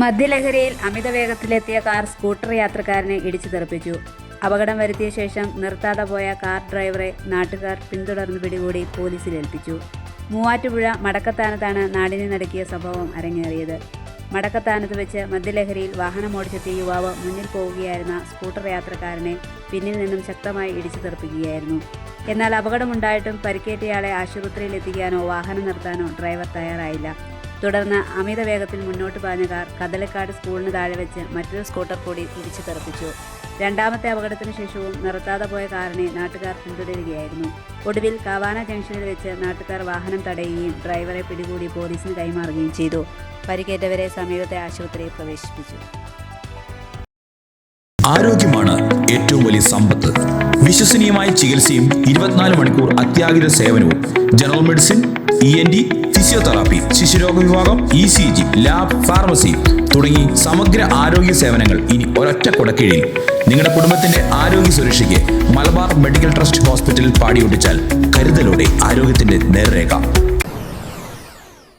മദ്യലഹരിയിൽ അമിത വേഗത്തിലെത്തിയ car scooter യാത്രക്കാരനെ ഇടിച്ചു തെറിപ്പിച്ചു. അപകടം വരുത്തിയ ശേഷം നിർത്താതെ പോയ കാർ ഡ്രൈവറെ നാട്ടുകാർ പിന്തുടർന്ന് പിടികൂടി പോലീസിൽ ഏൽപ്പിച്ചു. മൂവാറ്റുപുഴ മടക്കത്താനത്താണ് നാടിനെ നടുക്കിയ സംഭവം അരങ്ങേറിയത്. മടക്കത്താനത്ത് വെച്ച് മദ്യലഹരിയിൽ വാഹനമോടിച്ചെത്തിയ യുവാവ് മുന്നിൽ പോവുകയായിരുന്ന സ്കൂട്ടർ യാത്രക്കാരനെ പിന്നിൽ നിന്നും ശക്തമായി ഇടിച്ചു തെറിപ്പിക്കുകയായിരുന്നു. എന്നാൽ അപകടമുണ്ടായിട്ടും പരിക്കേറ്റയാളെ ആശുപത്രിയിൽ എത്തിക്കാനോ വാഹനം നിർത്താനോ ഡ്രൈവർ തയ്യാറായില്ല. തുടർന്ന് അമിത വേഗത്തിൽ മുന്നോട്ട് പാഞ്ഞ കാർ കദളിക്കാട് സ്കൂളിന് താഴെ വെച്ച് മറ്റൊരു സ്കൂട്ടർ കൂടി ഇടിച്ചു തെറിപ്പിച്ചു. രണ്ടാമത്തെ അപകടത്തിന് ശേഷവും നിർത്താതെ പോയ കാറിനെ നാട്ടുകാർ പിന്തുടരുകയായിരുന്നു. ഒടുവിൽ കാവാന ജംഗ്ഷനിൽ വെച്ച് നാട്ടുകാർ വാഹനം തടയുകയും ഡ്രൈവറെ പിടികൂടി പോലീസിന് കൈമാറുകയും ചെയ്തു. പരിക്കേറ്റവരെ സമീപത്തെ ആശുപത്രിയിൽ പ്രവേശിപ്പിച്ചു. ആരോഗ്യമാണ് ഏറ്റവും വലിയ സമ്പത്ത്. വിശ്വസനീയമായ ചികിത്സയും 24 മണിക്കൂർ അത്യാഹിത സേവനവും. ജനറൽ മെഡിസിൻ, ENT, ഫിസിയോതെറാപ്പി, ശിശുരോഗ വിഭാഗം, ECG, ലാബ്, ഫാർമസി തുടങ്ങി സമഗ്ര ആരോഗ്യ സേവനങ്ങൾ ഇനി ഒരൊറ്റ കുടക്കീഴിൽ. നിങ്ങളുടെ കുടുംബത്തിന്റെ ആരോഗ്യ സുരക്ഷയ്ക്ക് മലബാർ മെഡിക്കൽ ട്രസ്റ്റ് ഹോസ്പിറ്റലിൽ പാടിയൊട്ടിച്ചാൽ കരുതലോടെ ആരോഗ്യത്തിന്റെ നേർരേഖ.